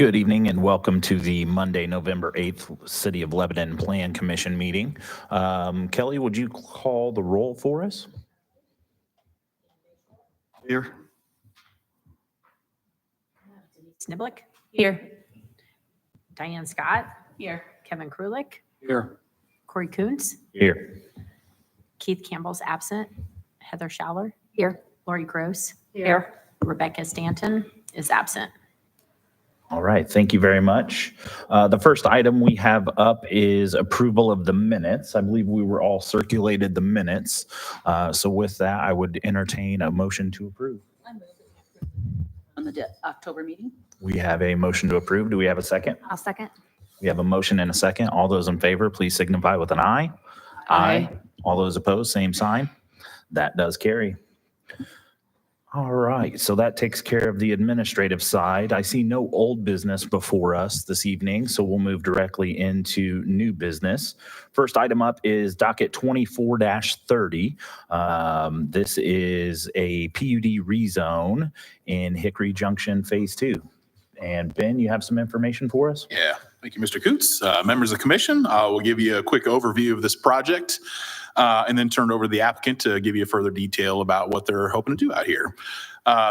Good evening and welcome to the Monday, November 8th City of Lebanon Plan Commission meeting. Kelly, would you call the roll for us? Here. Sniblick. Here. Diane Scott. Here. Kevin Krulik. Here. Corey Coons. Here. Keith Campbell's absent. Heather Schaller. Here. Lori Gross. Here. Rebecca Stanton is absent. All right, thank you very much. The first item we have up is approval of the minutes. I believe we were all circulated the minutes. So with that, I would entertain a motion to approve. I move that we approve on the October meeting. We have a motion to approve. Do we have a second? I'll second. We have a motion and a second. All those in favor, please signify with an aye. Aye. All those opposed, same sign. That does carry. All right, so that takes care of the administrative side. I see no old business before us this evening, so we'll move directly into new business. First item up is docket 24-30. This is a PUD rezone in Hickory Junction Phase 2. And Ben, you have some information for us? Yeah, thank you, Mr. Coots. Members of the commission, we'll give you a quick overview of this project and then turn it over to the applicant to give you further detail about what they're hoping to do out here.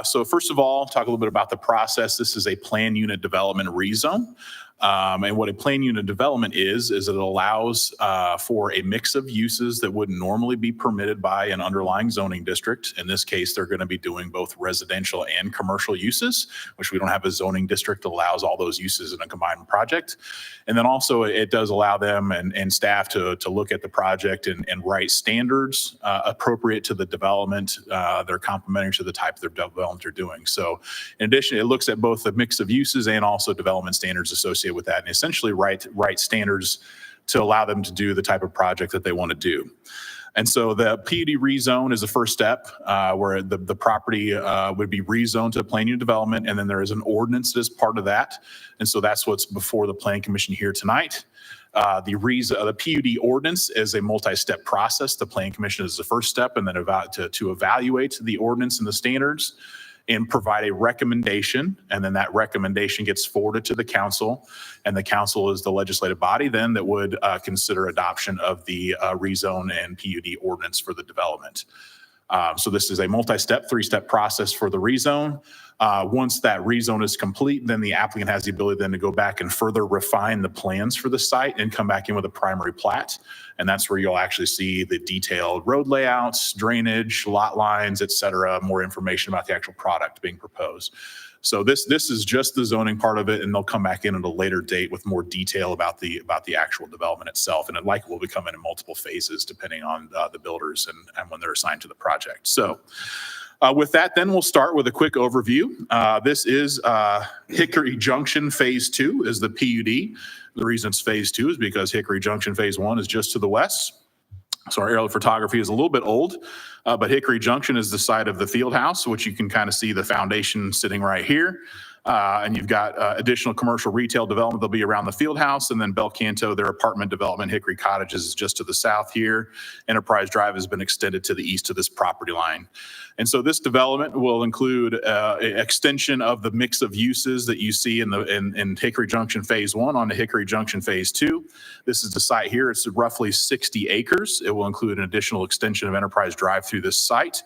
So first of all, talk a little bit about the process. This is a plan unit development rezone. And what a plan unit development is it allows for a mix of uses that wouldn't normally be permitted by an underlying zoning district. In this case, they're going to be doing both residential and commercial uses, which we don't have a zoning district that allows all those uses in a combined project. And then also it does allow them and staff to look at the project and write standards appropriate to the development. They're complementary to the type of development they're doing. So in addition, it looks at both the mix of uses and also development standards associated with that, and essentially write standards to allow them to do the type of project that they want to do. And so the PUD rezone is the first step where the property would be rezoned to plan unit development, and then there is an ordinance that is part of that. And so that's what's before the Planning Commission here tonight. The PUD ordinance is a multi-step process. The Planning Commission is the first step, and then to evaluate the ordinance and the standards and provide a recommendation, and then that recommendation gets forwarded to the council, and the council is the legislative body then that would consider adoption of the rezone and PUD ordinance for the development. So this is a multi-step, three-step process for the rezone. Once that rezone is complete, then the applicant has the ability then to go back and further refine the plans for the site and come back in with a primary plat. And that's where you'll actually see the detailed road layouts, drainage, lot lines, et cetera, more information about the actual product being proposed. So this is just the zoning part of it, and they'll come back in at a later date with more detail about the actual development itself. And it likely will be coming in multiple phases depending on the builders and when they're assigned to the project. So with that, then we'll start with a quick overview. This is Hickory Junction Phase 2 is the PUD. The reason it's Phase 2 is because Hickory Junction Phase 1 is just to the west. So our aerial photography is a little bit old, but Hickory Junction is the site of the field house, which you can kind of see the foundation sitting right here. And you've got additional commercial retail development that'll be around the field house, and then Bel Canto, their apartment development, Hickory Cottages is just to the south here. Enterprise Drive has been extended to the east of this property line. And so this development will include extension of the mix of uses that you see in Hickory Junction Phase 1 onto Hickory Junction Phase 2. This is the site here. It's roughly 60 acres. It will include an additional extension of Enterprise Drive through this site.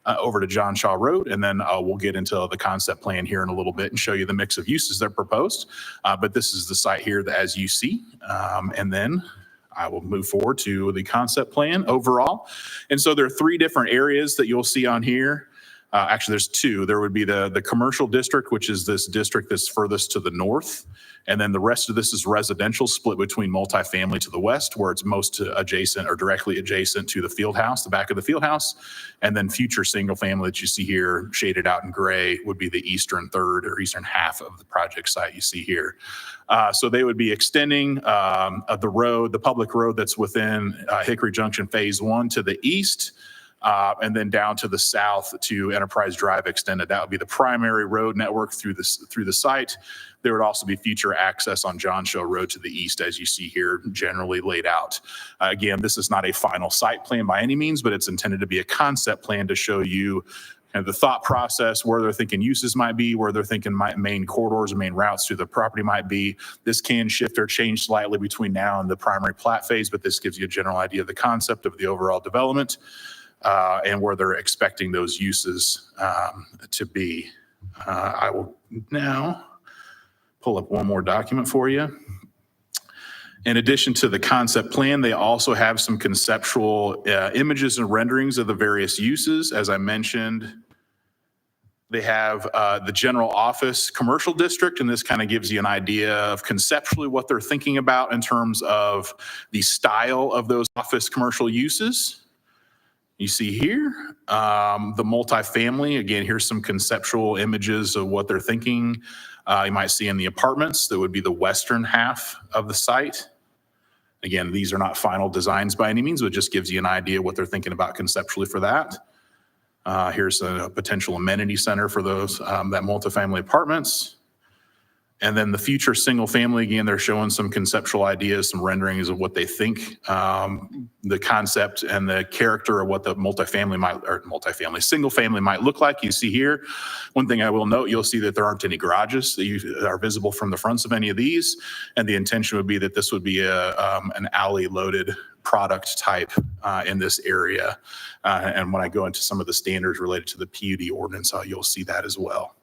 Over to John Shaw Road, and then we'll get into the concept plan here in a little bit and show you the mix of uses that are proposed. But this is the site here that, as you see, and then I will move forward to the concept plan overall. And so there are three different areas that you'll see on here. Actually, there's two. There would be the commercial district, which is this district that's furthest to the north. And then the rest of this is residential, split between multifamily to the west, where it's most adjacent or directly adjacent to the field house, the back of the field house. And then future single family that you see here shaded out in gray would be the eastern third or eastern half of the project site you see here. So they would be extending the road, the public road that's within Hickory Junction Phase 1 to the east. And then down to the south to Enterprise Drive extended. That would be the primary road network through the site. There would also be future access on John Shaw Road to the east, as you see here, generally laid out. Again, this is not a final site plan by any means, but it's intended to be a concept plan to show you and the thought process, where they're thinking uses might be, where they're thinking main corridors and main routes through the property might be. This can shift or change slightly between now and the primary plat phase, but this gives you a general idea of the concept of the overall development and where they're expecting those uses to be. I will now pull up one more document for you. In addition to the concept plan, they also have some conceptual images and renderings of the various uses. As I mentioned, they have the general office commercial district, and this kind of gives you an idea of conceptually what they're thinking about in terms of the style of those office commercial uses. You see here, the multifamily, again, here's some conceptual images of what they're thinking. You might see in the apartments, that would be the western half of the site. Again, these are not final designs by any means, but it just gives you an idea what they're thinking about conceptually for that. Here's a potential amenity center for those, that multifamily apartments. And then the future single family, again, they're showing some conceptual ideas, some renderings of what they think the concept and the character of what the single family might look like. You see here, one thing I will note, you'll see that there aren't any garages that are visible from the fronts of any of these. And the intention would be that this would be an alley loaded product type in this area. And when I go into some of the standards related to the PUD ordinance, you'll see that as well.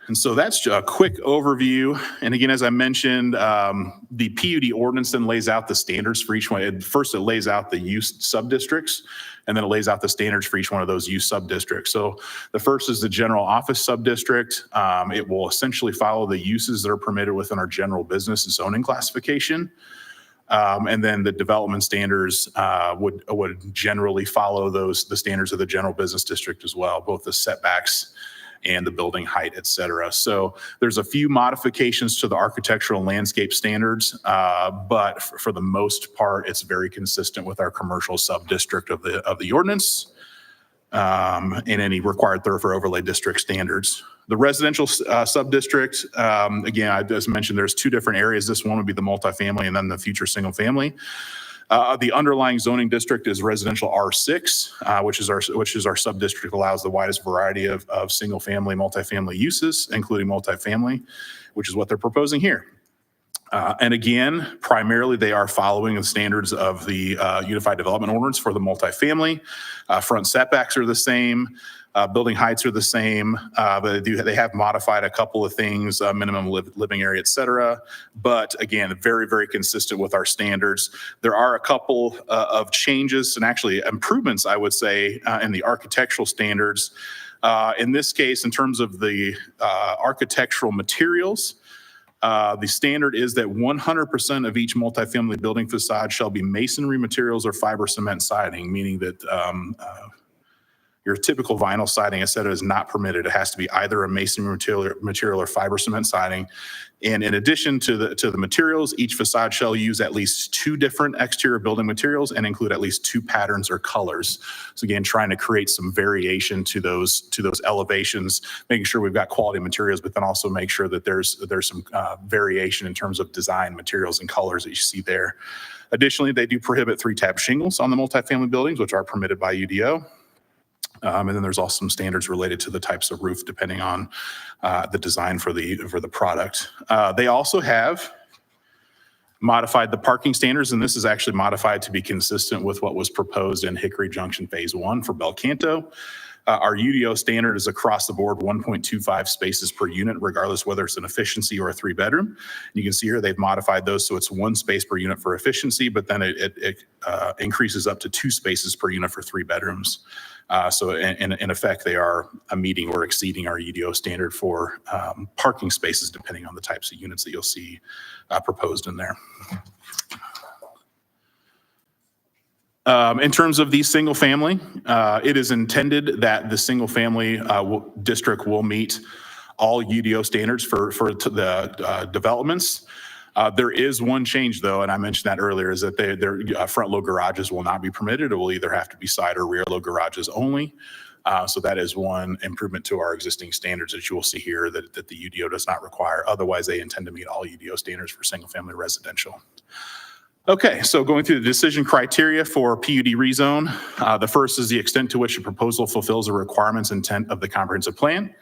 And so that's a quick overview. And again, as I mentioned, the PUD ordinance then lays out the standards for each one. First, it lays out the use subdistricts, and then it lays out the standards for each one of those use subdistricts. So the first is the general office subdistrict. It will essentially follow the uses that are permitted within our general business and zoning classification. And then the development standards would generally follow the standards of the general business district as well, both the setbacks and the building height, et cetera. So there's a few modifications to the architectural landscape standards, but for the most part, it's very consistent with our commercial sub-district of the ordinance and any required thoroughfare overlay district standards. The residential sub-district, again, I just mentioned there's two different areas. This one would be the multifamily and then the future single family. The underlying zoning district is residential R6, which is our sub-district, allows the widest variety of single family, multifamily uses, including multifamily, which is what they're proposing here. And again, primarily they are following the standards of the Unified Development Ordinance for the multifamily. Front setbacks are the same. Building heights are the same, but they have modified a couple of things, minimum living area, et cetera. But again, very, very consistent with our standards. There are a couple of changes and actually improvements, I would say, in the architectural standards. In this case, in terms of the architectural materials, the standard is that 100% of each multifamily building facade shall be masonry materials or fiber cement siding, meaning that your typical vinyl siding, et cetera, is not permitted. It has to be either a masonry material or fiber cement siding. And in addition to the materials, each facade shall use at least 2 different exterior building materials and include at least 2 patterns or colors. So again, trying to create some variation to those elevations, making sure we've got quality materials, but then also make sure that there's some variation in terms of design, materials, and colors that you see there. Additionally, they do prohibit 3-tab shingles on the multifamily buildings, which are permitted by UDO. And then there's also some standards related to the types of roof, depending on the design for the product. They also have modified the parking standards, and this is actually modified to be consistent with what was proposed in Hickory Junction Phase 1 for Bel Canto. Our UDO standard is across the board 1.25 spaces per unit, regardless whether it's an efficiency or a 3-bedroom. You can see here they've modified those so it's 1 space per unit for efficiency, but then it increases up to 2 spaces per unit for 3 bedrooms. So in effect, they are meeting or exceeding our UDO standard for parking spaces, depending on the types of units that you'll see proposed in there. In terms of the single family, it is intended that the single family district will meet all UDO standards for the developments. There is one change, though, and I mentioned that earlier, is that their front load garages will not be permitted. It will either have to be side or rear load garages only. So that is one improvement to our existing standards that you will see here that the UDO does not require. Otherwise, they intend to meet all UDO standards for single family residential. Okay, so going through the decision criteria for PUD rezone, the first is the extent to which a proposal fulfills the requirements intent of the comprehensive plan.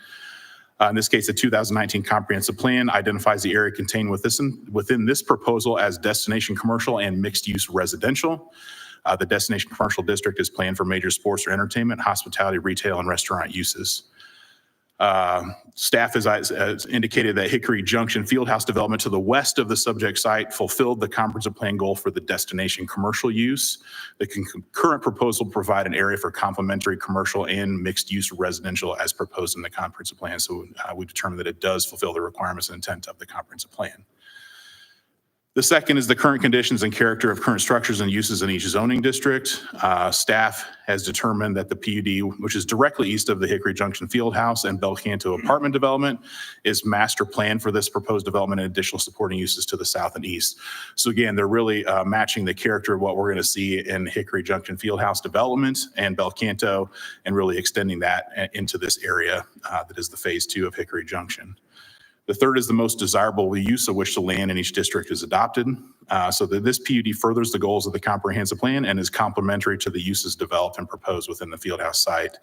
In this case, the 2019 comprehensive plan identifies the area contained within this proposal as destination commercial and mixed-use residential. The destination commercial district is planned for major sports or entertainment, hospitality, retail, and restaurant uses. Staff has indicated that Hickory Junction Fieldhouse development to the west of the subject site fulfilled the comprehensive plan goal for the destination commercial use. The current proposal provide an area for complementary commercial and mixed-use residential as proposed in the comprehensive plan. So we determined that it does fulfill the requirements and intent of the comprehensive plan. The second is the current conditions and character of current structures and uses in each zoning district. Staff has determined that the PUD, which is directly east of the Hickory Junction Fieldhouse and Belcanto apartment development, is master planned for this proposed development and additional supporting uses to the south and east. So again, they're really matching the character of what we're going to see in Hickory Junction Fieldhouse development and Belcanto, and really extending that into this area that is the phase 2 of Hickory Junction. The third is the most desirable use of which the land in each district is adopted, so that this PUD furthers the goals of the comprehensive plan and is complementary to the uses developed and proposed within the Fieldhouse site.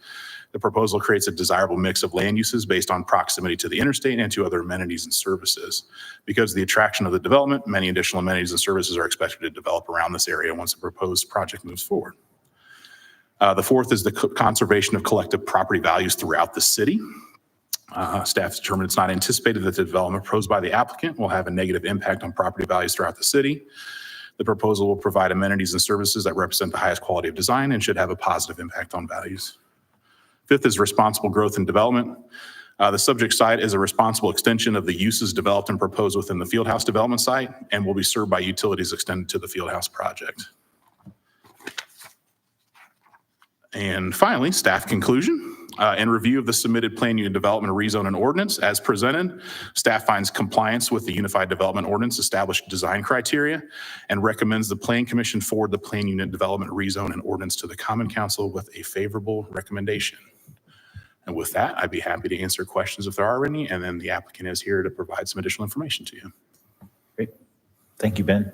The proposal creates a desirable mix of land uses based on proximity to the interstate and to other amenities and services. Because of the attraction of the development, many additional amenities and services are expected to develop around this area once the proposed project moves forward. The fourth is the conservation of collective property values throughout the city. Staff determined it's not anticipated that the development proposed by the applicant will have a negative impact on property values throughout the city. The proposal will provide amenities and services that represent the highest quality of design and should have a positive impact on values. Fifth is responsible growth and development. The subject site is a responsible extension of the uses developed and proposed within the Fieldhouse development site and will be served by utilities extended to the Fieldhouse project. And finally, staff conclusion. In review of the submitted plan unit development rezone and ordinance as presented, staff finds compliance with the Unified Development Ordinance established design criteria and recommends the Plan Commission forward the plan unit development rezone and ordinance to the Common Council with a favorable recommendation. And with that, I'd be happy to answer questions if there are any, and then the applicant is here to provide some additional information to you. Great. Thank you, Ben.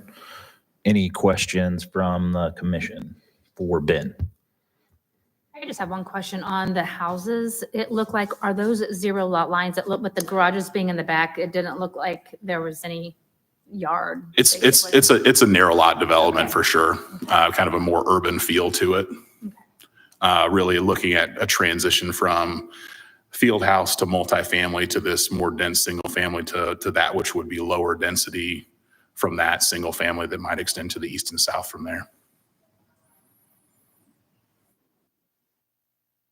Any questions from the commission for Ben? I just have one question on the houses. It looked like, are those 0 lot lines? It looked with the garages being in the back, it didn't look like there was any yard. It's a narrow lot development for sure. Kind of a more urban feel to it. Really looking at a transition from field house to multifamily to this more dense single family to that which would be lower density from that single family that might extend to the east and south from there.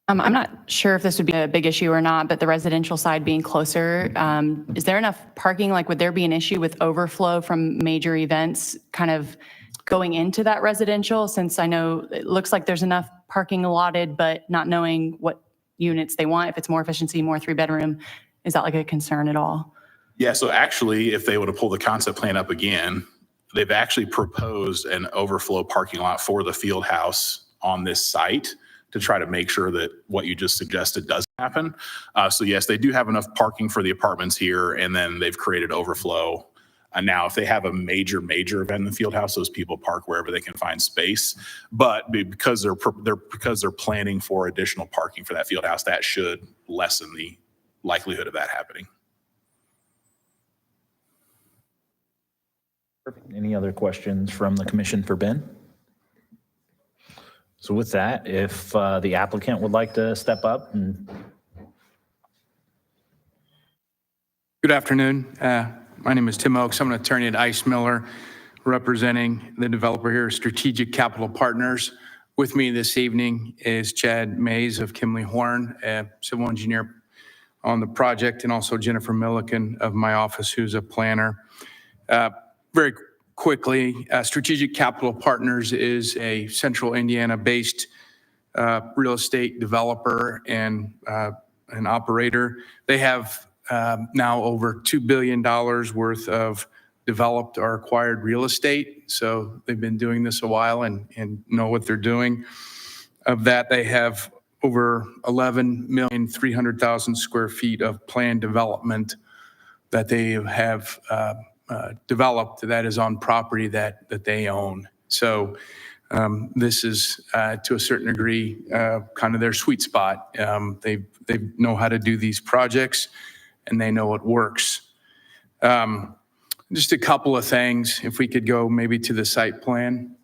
I'm not sure if this would be a big issue or not, but the residential side being closer, is there enough parking? Like, would there be an issue with overflow from major events kind of going into that residential? Since I know it looks like there's enough parking allotted, but not knowing what units they want, if it's more efficiency, more 3-bedroom, is that like a concern at all? Yeah, so actually, if they were to pull the concept plan up again, they've actually proposed an overflow parking lot for the field house on this site to try to make sure that what you just suggested doesn't happen. So yes, they do have enough parking for the apartments here, and then they've created overflow. And now if they have a major event in the field house, those people park wherever they can find space. But because they're planning for additional parking for that field house, that should lessen the likelihood of that happening. Perfect. Any other questions from the commission for Ben? So with that, if the applicant would like to step up and. Good afternoon. My name is Tim Oakes. I'm an attorney at Ice Miller, representing the developer here, Strategic Capital Partners. With me this evening is Chad Mays of Kimley Horn, a civil engineer on the project, and also Jennifer Milliken of my office, who's a planner. Very quickly, Strategic Capital Partners is a central Indiana-based real estate developer and an operator. They have now over $2 billion worth of developed or acquired real estate. So they've been doing this a while and know what they're doing. Of that, they have over 11,300,000 square feet of planned development that they have developed that is on property that they own. So this is, to a certain degree, kind of their sweet spot. They know how to do these projects, and they know it works. Just a couple of things, if we could go maybe to the site plan.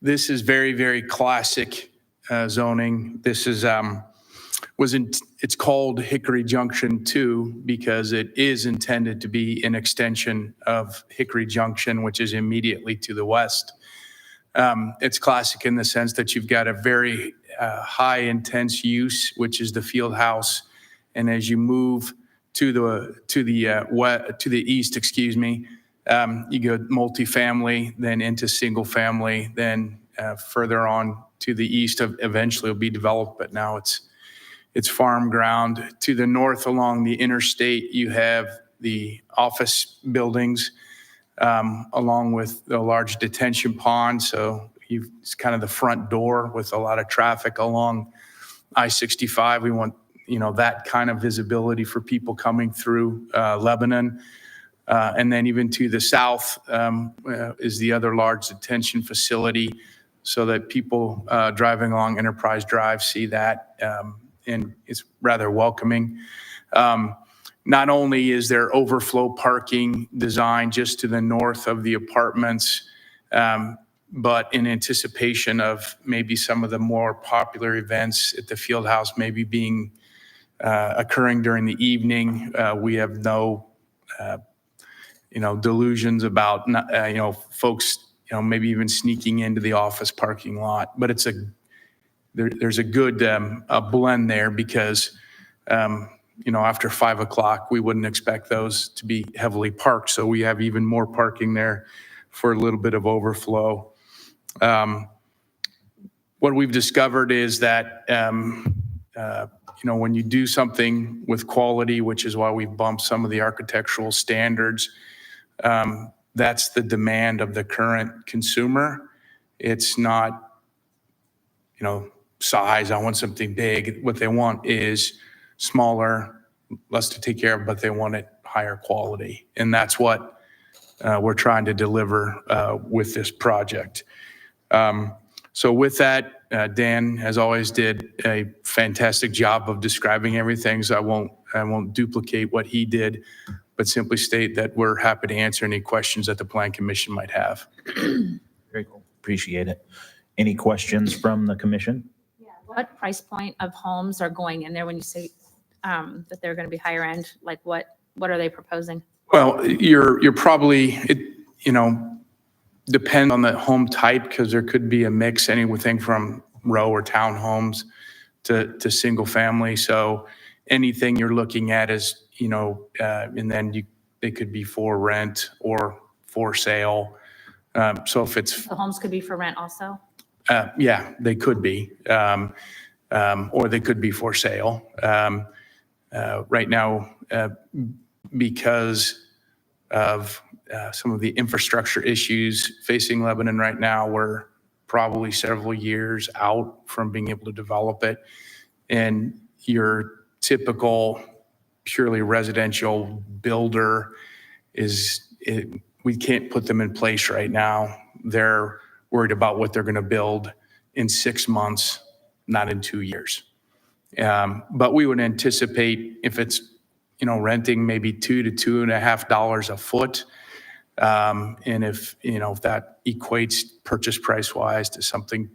This is very, very classic zoning. This is it's called Hickory Junction 2 because it is intended to be an extension of Hickory Junction, which is immediately to the west. It's classic in the sense that you've got a very high intense use, which is the field house, and as you move to the east, excuse me, you go multifamily, then into single family, then further on to the east, eventually will be developed, but now it's farm ground. To the north along the interstate, you have the office buildings along with a large detention pond. So it's kind of the front door with a lot of traffic along I-65. We want, that kind of visibility for people coming through Lebanon. And then even to the south is the other large detention facility so that people driving along Enterprise Drive see that. And it's rather welcoming. Not only is there overflow parking designed just to the north of the apartments, but in anticipation of maybe some of the more popular events at the field house maybe being occurring during the evening, we have no delusions about folks maybe even sneaking into the office parking lot. But there's a good a blend there because after 5 o'clock we wouldn't expect those to be heavily parked, so we have even more parking there for a little bit of overflow. What we've discovered is that when you do something with quality, which is why we've bumped some of the architectural standards, that's the demand of the current consumer. It's not size, I want something big. What they want is smaller, less to take care of, but they want it higher quality. And that's what we're trying to deliver with this project. So with that, Dan, as always, did a fantastic job of describing everything. So I won't duplicate what he did, but simply state that we're happy to answer any questions that the Plan Commission might have. Very cool. Appreciate it. Any questions from the commission? What price point of homes are going in there when you say that they're going to be higher end? Like what are they proposing? Well, you're probably, depend on the home type because there could be a mix, anything from row or townhomes to single family. So anything you're looking at is, and then they could be for rent or for sale. So if it's The homes could be for rent also? yeah, they could be, or they could be for sale. Right now, because of some of the infrastructure issues facing Lebanon right now, we're probably several years out from being able to develop it. And your typical purely residential builder we can't put them in place right now. They're worried about what they're going to build in 6 months, not in 2 years. But we would anticipate if it's, renting maybe $2 to $2.50 a foot. And if that equates purchase price wise to something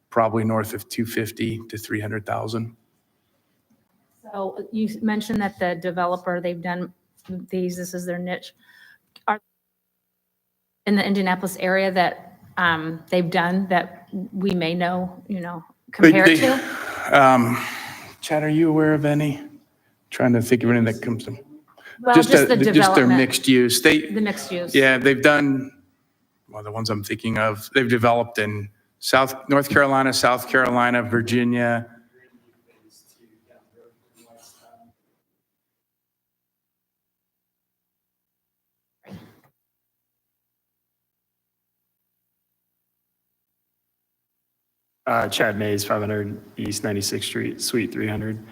probably north of 250 to 300,000. So you mentioned that the developer, they've done this is their niche. Are in the Indianapolis area that they've done that we may know, compared to? Chad, are you aware of any? Trying to think of anything that comes to. Well, just the Just their development, mixed use. the mixed use. Yeah, they've done, the ones I'm thinking of, they've developed in North Carolina, South Carolina, Virginia. Chad Mays, 500 East 96th Street, Suite 300.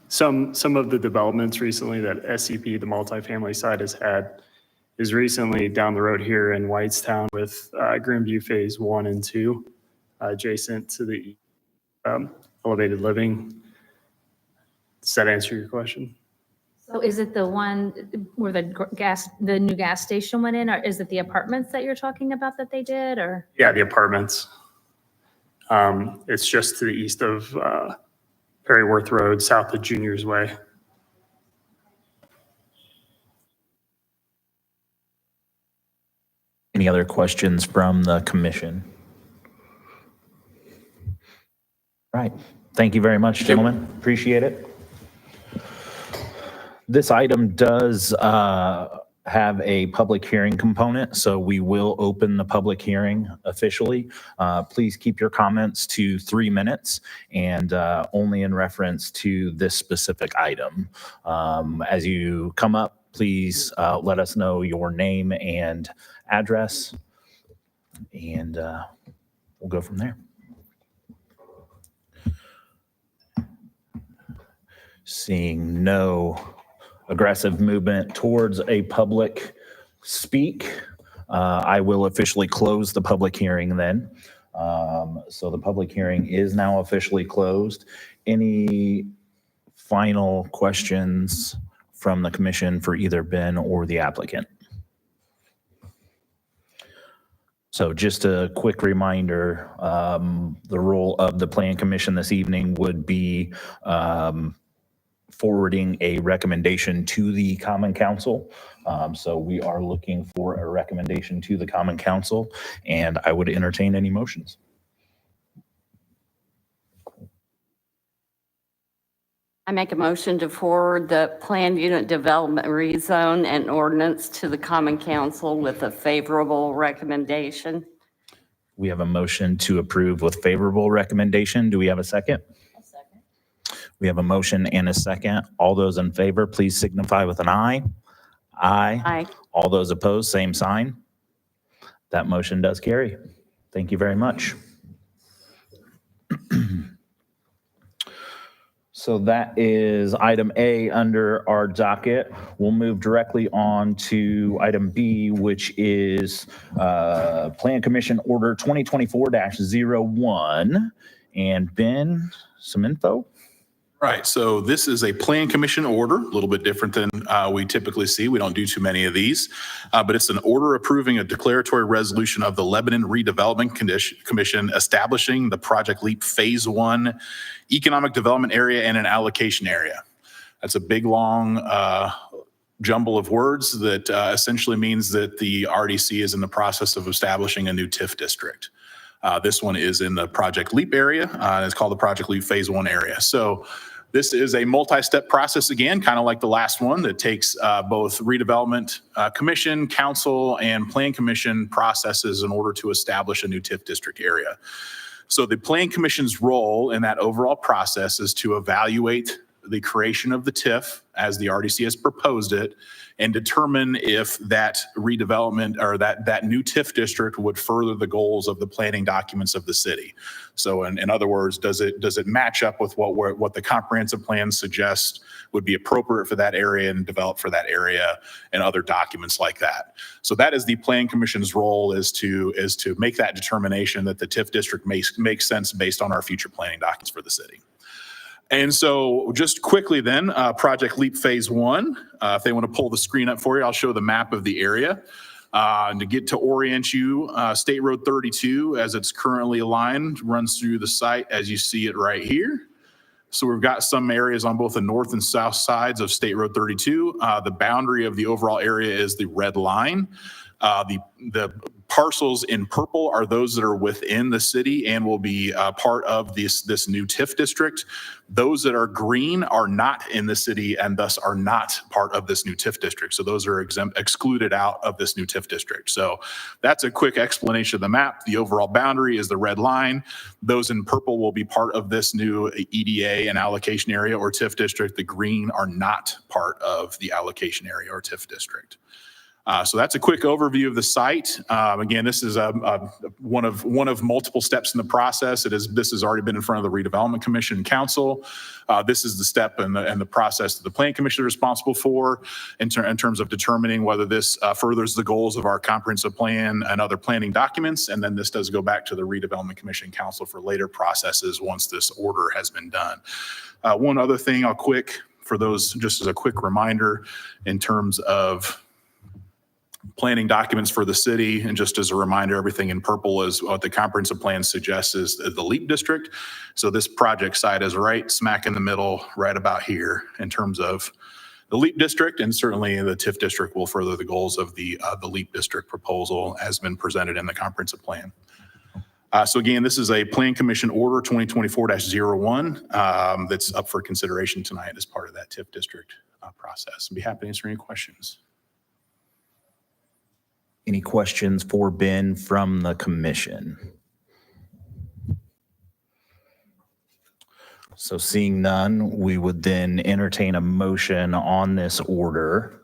some of the developments recently that SCP, the multifamily side, has had is recently down the road here in Whitestown with Greenview Phase 1 and 2, adjacent to the elevated living. Does that answer your question? So is it the one where the new gas station went in, or is it the apartments that you're talking about that they did, or? Yeah, the apartments. It's just to the east of Perryworth Road, south of Junior's Way. Any other questions from the commission? Right. Thank you very much, gentlemen. Appreciate it. This item does have a public hearing component, so we will open the public hearing officially. Please keep your comments to 3 minutes and only in reference to this specific item. As you come up, please let us know your name and address, and we'll go from there. Seeing no aggressive movement towards a public speak, I will officially close the public hearing then. So the public hearing is now officially closed. Any final questions from the commission for either Ben or the applicant? So just a quick reminder, the role of the Plan Commission this evening would be forwarding a recommendation to the Common Council. So we are looking for a recommendation to the Common Council, and I would entertain any motions. I make a motion to forward the planned unit development rezone and ordinance to the Common Council with a favorable recommendation. We have a motion to approve with favorable recommendation. Do we have a second? We have a motion and a second. All those in favor, please signify with an aye. Aye. Aye. All those opposed, same sign. That motion does carry. Thank you very much. So that is item A under our docket. We'll move directly on to item B, which is Plan Commission Order 2024-01. And Ben, some info? Right, so this is a Plan Commission order, a little bit different than we typically see. We don't do too many of these, but it's an order approving a declaratory resolution of the Lebanon Redevelopment Commission establishing the Project LEAP Phase 1 Economic Development Area and an allocation area. That's a big, long jumble of words that essentially means that the RDC is in the process of establishing a new TIF district. This one is in the Project LEAP area. It's called the Project LEAP Phase 1 area. So this is a multi-step process again, kind of like the last one, that takes both redevelopment commission, council, and plan commission processes in order to establish a new TIF district area. So the plan commission's role in that overall process is to evaluate the creation of the TIF as the RDC has proposed it and determine if that redevelopment or that new TIF district would further the goals of the planning documents of the city. So in other words, does it match up with what the comprehensive plan suggests would be appropriate for that area and develop for that area and other documents like that. So that is the plan commission's role, is to make that determination that the TIF district makes sense based on our future planning documents for the city. And so just quickly then, Project LEAP Phase 1, if they want to pull the screen up for you, I'll show the map of the area. And to orient you, State Road 32, as it's currently aligned, runs through the site as you see it right here. So we've got some areas on both the north and south sides of State Road 32. The boundary of the overall area is the red line. The parcels in purple are those that are within the city and will be part of this new TIF district. Those that are green are not in the city and thus are not part of this new TIF district. So those are excluded out of this new TIF district. So that's a quick explanation of the map. The overall boundary is the red line. Those in purple will be part of this new EDA and allocation area or TIF district. The green are not part of the allocation area or TIF district. So that's a quick overview of the site. Again, this is one of multiple steps in the process. This has already been in front of the Redevelopment Commission and Council. This is the step and the process that the Plan Commission is responsible for in terms of determining whether this furthers the goals of our comprehensive plan and other planning documents. And then this does go back to the Redevelopment Commission and Council for later processes once this order has been done. One other thing for those, just as a quick reminder, in terms of planning documents for the city, and just as a reminder, everything in purple is what the comprehensive plan suggests is the LEAP district. So this project site is right smack in the middle, right about here in terms of the LEAP district, and certainly the TIF district will further the goals of the LEAP district proposal as been presented in the comprehensive plan. So again, this is a Plan Commission Order 2024-01 that's up for consideration tonight as part of that TIF district process. I'd be happy to answer any questions. Any questions for Ben from the commission? So seeing none, we would then entertain a motion on this order.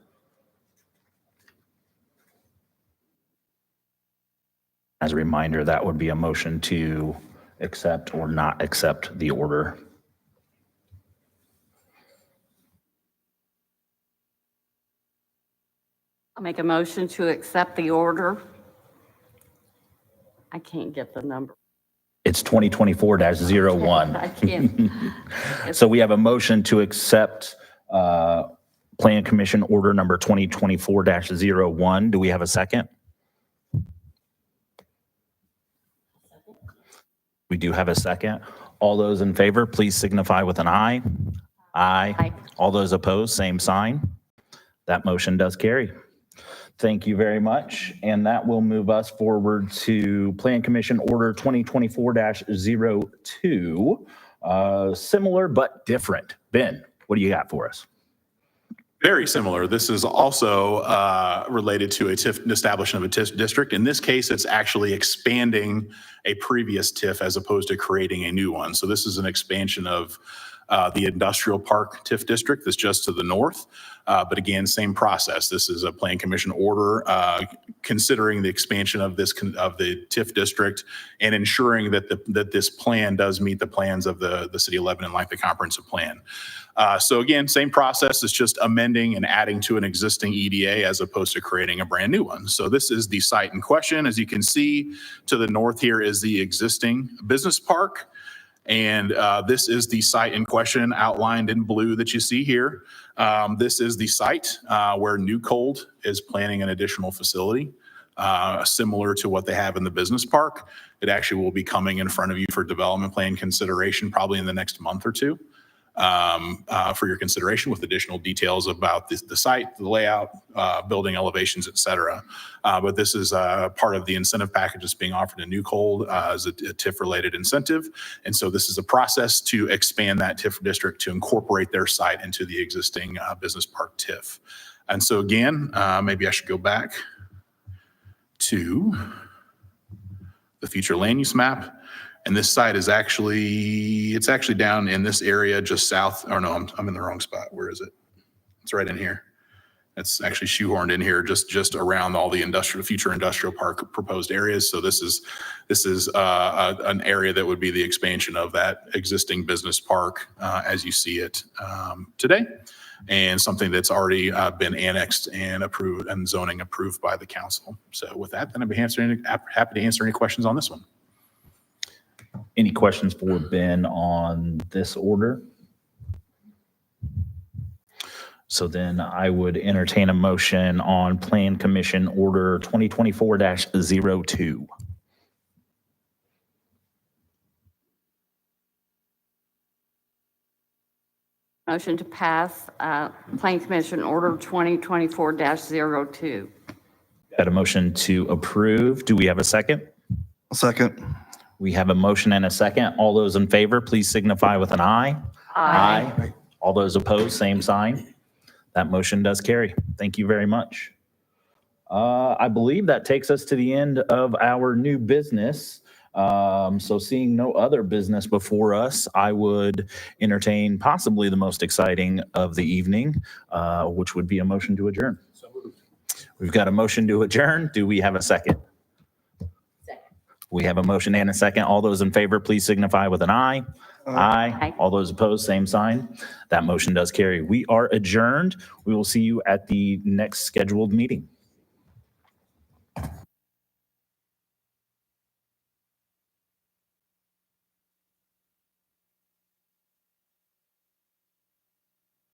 As a reminder, that would be a motion to accept or not accept the order. I'll make a motion to accept the order. I can't get the number. It's 2024-01. I can't. So we have a motion to accept Plan Commission Order number 2024-01. Do we have a second? We do have a second. All those in favor, please signify with an aye. Aye. Aye. All those opposed, same sign. That motion does carry. Thank you very much. And that will move us forward to Plan Commission Order 2024-02. Similar but different. Ben, what do you got for us? Very similar. This is also related to establishment of a TIF district. In this case, it's actually expanding a previous TIF as opposed to creating a new one. So this is an expansion of the industrial park TIF district that's just to the north. But again, same process. This is a Plan Commission order considering the expansion of the TIF district and ensuring that this plan does meet the plans of the City of Lebanon, like the comprehensive plan. So again, same process. It's just amending and adding to an existing EDA as opposed to creating a brand new one. So this is the site in question. As you can see, to the north here is the existing business park. And this is the site in question outlined in blue that you see here. This is the site where New Cold is planning an additional facility similar to what they have in the business park. It actually will be coming in front of you for development plan consideration probably in the next month or two for your consideration with additional details about the site, the layout, building elevations, et cetera. But this is part of the incentive package that's being offered to New Cold as a TIF-related incentive. And so this is a process to expand that TIF district to incorporate their site into the existing business park TIF. And so again, maybe I should go back to the future land use map. And this site is it's actually down in this area just south, or no, I'm in the wrong spot. Where is it? It's right in here. It's actually shoehorned in here, just around all the future industrial park proposed areas. So this is an area that would be the expansion of that existing business park as you see it today, and something that's already been annexed and approved and zoning approved by the council. So with that, then I'd be happy to answer any questions on this one. Any questions for Ben on this order? So then I would entertain a motion on Plan Commission Order 2024-02. Motion to pass Plan Commission Order 2024-02. Got a motion to approve. Do we have a second? Second. We have a motion and a second. All those in favor, please signify with an aye. Aye. All those opposed, same sign. That motion does carry. Thank you very much. I believe that takes us to the end of our new business. So seeing no other business before us, I would entertain possibly the most exciting of the evening, which would be a motion to adjourn. We've got a motion to adjourn. Do we have a second? We have a motion and a second. All those in favor, please signify with an aye. Aye. Aye. All those opposed, same sign. That motion does carry. We are adjourned. We will see you at the next scheduled meeting.